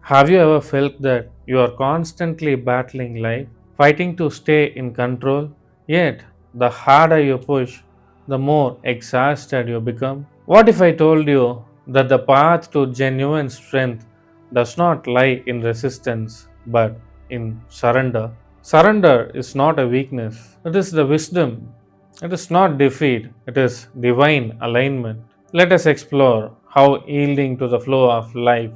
Have you ever felt that you are constantly battling life, fighting to stay in control? Yet, the harder you push, the more exhausted you become? What if I told you that the path to genuine strength does not lie in resistance but in surrender? Surrender is not a weakness, it is the wisdom. It is not defeat, it is divine alignment. Let us explore how yielding to the flow of life,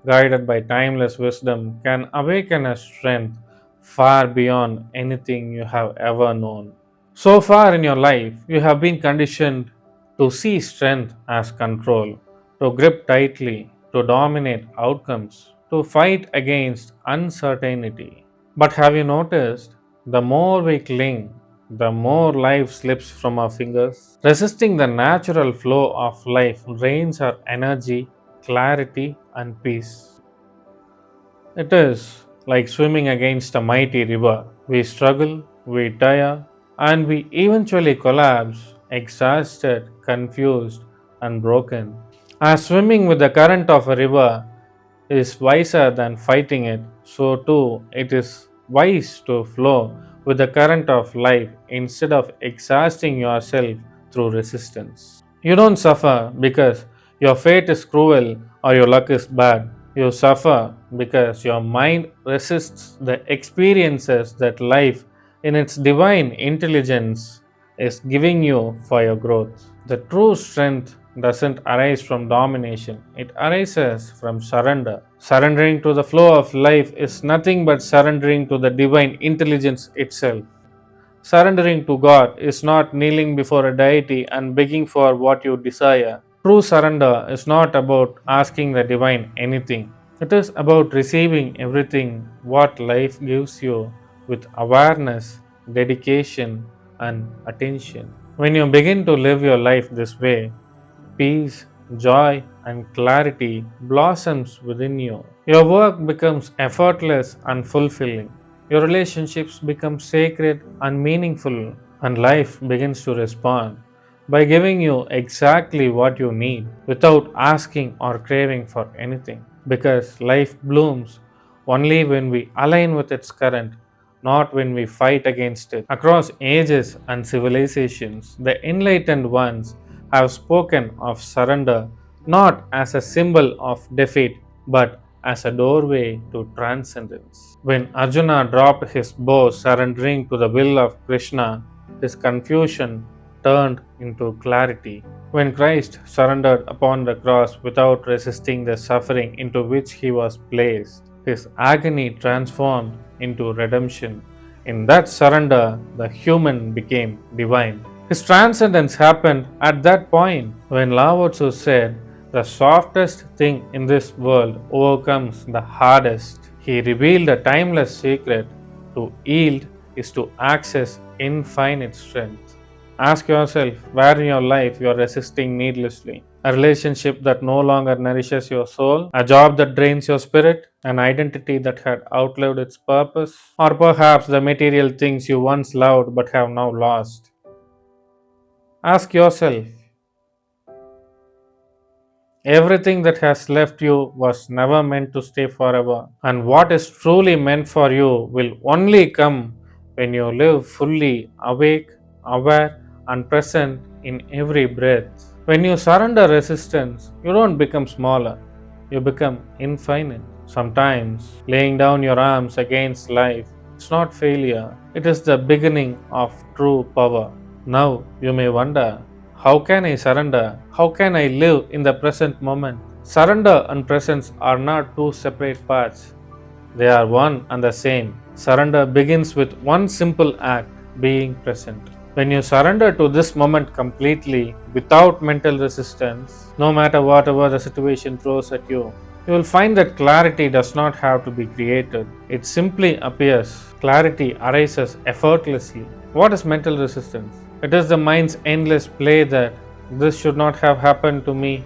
guided by timeless wisdom, can awaken a strength far beyond anything you have ever known. So far in your life, you have been conditioned to see strength as control, to grip tightly, to dominate outcomes, to fight against uncertainty. But have you noticed the more we cling, the more life slips from our fingers? Resisting the natural flow of life drains our energy, clarity, and peace. It is like swimming against a mighty river. We struggle, we tire, and we eventually collapse, exhausted, confused, and broken. As swimming with the current of a river is wiser than fighting it, so too it is wise to flow with the current of life instead of exhausting yourself through resistance. You don't suffer because your fate is cruel or your luck is bad. You suffer because your mind resists the experiences that life, in its divine intelligence, is giving you for your growth. The true strength doesn't arise from domination, it arises from surrender. Surrendering to the flow of life is nothing but surrendering to the divine intelligence itself. Surrendering to God is not kneeling before a deity and begging for what you desire. True surrender is not about asking the divine anything. It is about receiving everything what life gives you with awareness, dedication, and attention. When you begin to live your life this way, peace, joy, and clarity blossoms within you. Your work becomes effortless and fulfilling. Your relationships become sacred and meaningful, and life begins to respond by giving you exactly what you need without asking or craving for anything. Because life blooms only when we align with its current, not when we fight against it. Across ages and civilizations, the enlightened ones have spoken of surrender not as a symbol of defeat but as a doorway to transcendence. When Arjuna dropped his bow, surrendering to the will of Krishna, his confusion turned into clarity. When Christ surrendered upon the cross without resisting the suffering into which he was placed, his agony transformed into redemption. In that surrender, the human became divine. His transcendence happened at that point when Lao Tzu said, "The softest thing in this world overcomes the hardest." He revealed a timeless secret: to yield is to access infinite strength. Ask yourself where in your life you are resisting needlessly. A relationship that no longer nourishes your soul, a job that drains your spirit, an identity that had outlived its purpose, or perhaps the material things you once loved but have now lost. Ask yourself, everything that has left you was never meant to stay forever, and what is truly meant for you will only come when you live fully awake, aware, and present in every breath. When you surrender resistance, you don't become smaller, you become infinite. Sometimes laying down your arms against life, it's not failure, it is the beginning of true power. Now you may wonder, how can I surrender? How can I live in the present moment? Surrender and presence are not two separate paths, they are one and the same. Surrender begins with one simple act: being present. When you surrender to this moment completely, without mental resistance, no matter whatever the situation throws at you, you will find that clarity does not have to be created. It simply appears. Clarity arises effortlessly. What is mental resistance? It is the mind's endless play that this should not have happened to me,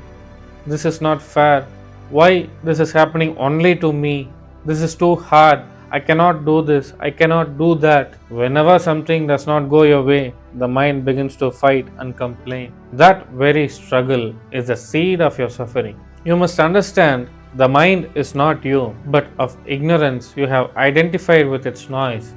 this is not fair, why this is happening only to me, this is too hard, I cannot do this, I cannot do that. Whenever something does not go your way, the mind begins to fight and complain. That very struggle is the seed of your suffering. You must understand The mind is not you, but of ignorance you have identified with its noise.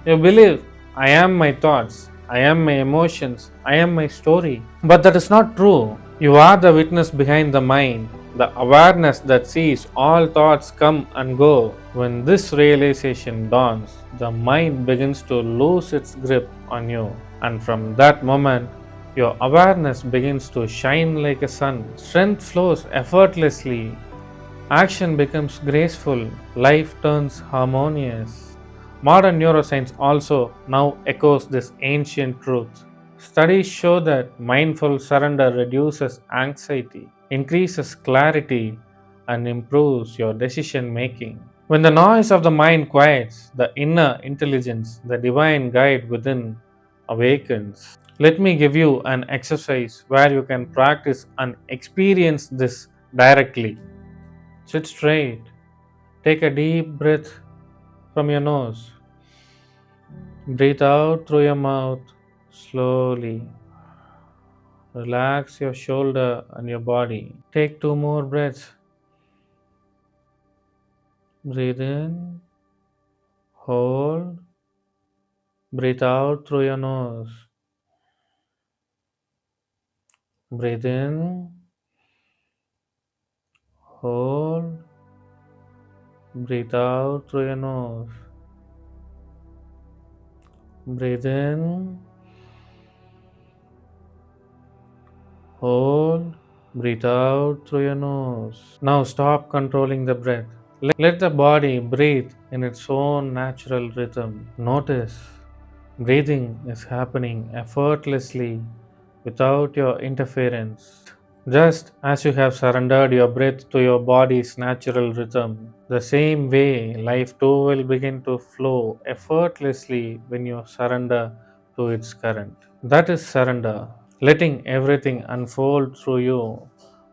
You believe, I am my thoughts, I am my emotions, I am my story. But that is not true. You are the witness behind the mind, the awareness that sees all thoughts come and go. When this realization dawns, the mind begins to lose its grip on you. And from that moment, your awareness begins to shine like a sun. Strength flows effortlessly. Action becomes graceful, life turns harmonious. Modern neuroscience also now echoes this ancient truth. Studies show that mindful surrender reduces anxiety, increases clarity, and improves your decision making. When the noise of the mind quiets, the inner intelligence, the divine guide within awakens. Let me give you an exercise where you can practice and experience this directly. Sit straight. Take a deep breath from your nose. Breathe out through your mouth slowly. Relax your shoulder and your body. Take two more breaths. Breathe in, hold, breathe out through your nose. Breathe in, hold, breathe out through your nose. Breathe in, hold, breathe out through your nose. Now stop controlling the breath. Let the body breathe in its own natural rhythm. Notice breathing is happening effortlessly without your interference. Just as you have surrendered your breath to your body's natural rhythm, the same way life too will begin to flow effortlessly when you surrender to its current. That is surrender, letting everything unfold through you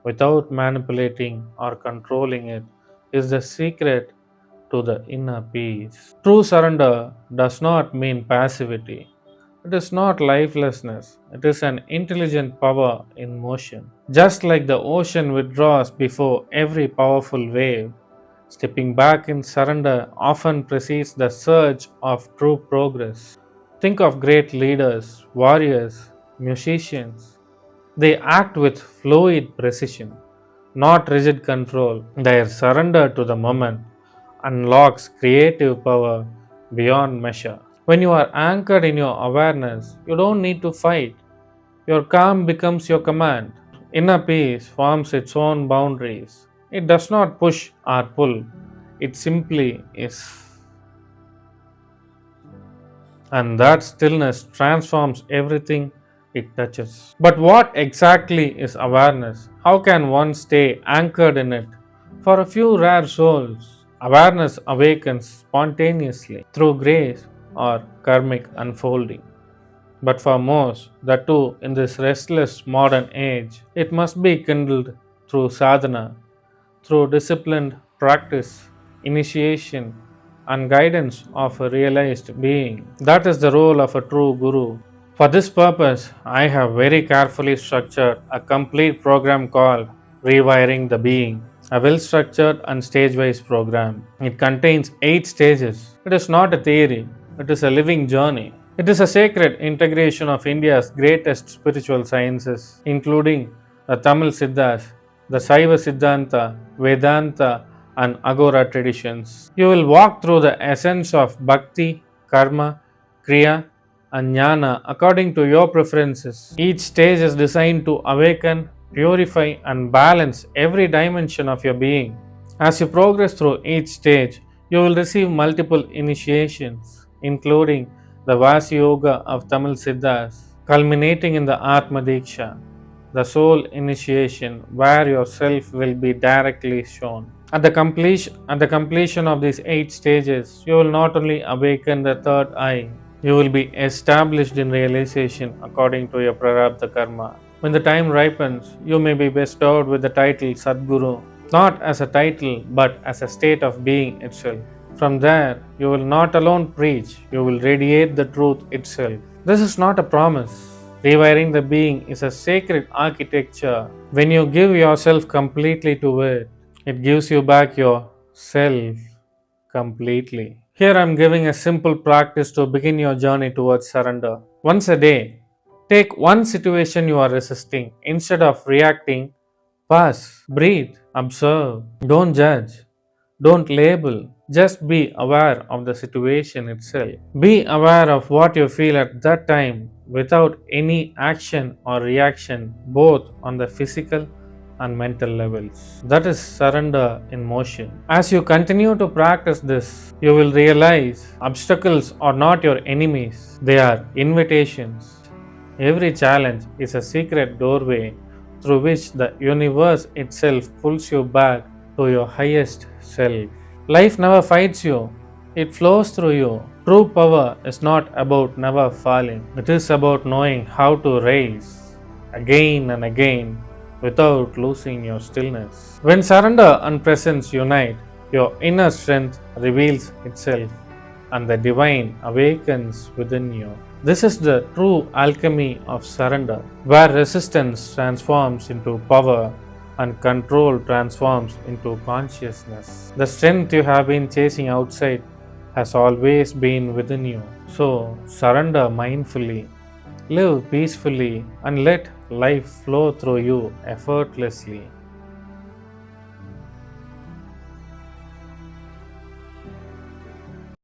without manipulating or controlling it is the secret to the inner peace. True surrender does not mean passivity. It is not lifelessness, it is an intelligent power in motion. Just like the ocean withdraws before every powerful wave, stepping back in surrender often precedes the surge of true progress. Think of great leaders, warriors, musicians. They act with fluid precision, not rigid control. Their surrender to the moment unlocks creative power beyond measure. When you are anchored in your awareness, you don't need to fight. Your calm becomes your command. Inner peace forms its own boundaries. It does not push or pull, it simply is. And that stillness transforms everything it touches. But what exactly is awareness? How can one stay anchored in it? For a few rare souls, awareness awakens spontaneously through grace or karmic unfolding. But for most, the two in this restless modern age, it must be kindled through sadhana, through disciplined practice, initiation, and guidance of a realized being. That is the role of a true guru. For this purpose, I have very carefully structured a complete program called Rewiring the Being, a well structured and stage wise program. It contains 8 stages. It is not a theory, it is a living journey. It is a sacred integration of India's greatest spiritual sciences, including the Tamil Siddhas, the Saiva Siddhanta, Vedanta, and Agora traditions. You will walk through the essence of bhakti, karma, kriya, and jnana according to your preferences. Each stage is designed to awaken, purify, and balance every dimension of your being. As you progress through each stage, you will receive multiple initiations, including the Vasa Yoga of Tamil Siddhas, culminating in the Atma Diksha, the soul initiation, where your self will be directly shown. At the completion of these 8 stages, you will not only awaken the third eye, you will be established in realization according to your prarabdha karma. When the time ripens, you may be bestowed with the title Sadguru, not as a title but as a state of being itself. From there, you will not alone preach, you will radiate the truth itself. This is not a promise. Rewiring the being is a sacred architecture. When you give yourself completely to it, It gives you back your self completely. Here I'm giving a simple practice to begin your journey towards surrender. Once a day, take one situation you are resisting. Instead of reacting, pause, breathe, observe, don't judge. Don't label, just be aware of the situation itself. Be aware of what you feel at that time without any action or reaction, both on the physical and mental levels. That is surrender in motion. As you continue to practice this, you will realize obstacles are not your enemies, they are invitations. Every challenge is a secret doorway through which the universe itself pulls you back to your highest self. Life never fights you, it flows through you. True power is not about never falling, it is about knowing how to rise again and again without losing your stillness. When surrender and presence unite, your inner strength reveals itself and the divine awakens within you. This is the true alchemy of surrender, where resistance transforms into power and control transforms into consciousness. The strength you have been chasing outside has always been within you. So surrender mindfully, live peacefully, and let life flow through you effortlessly.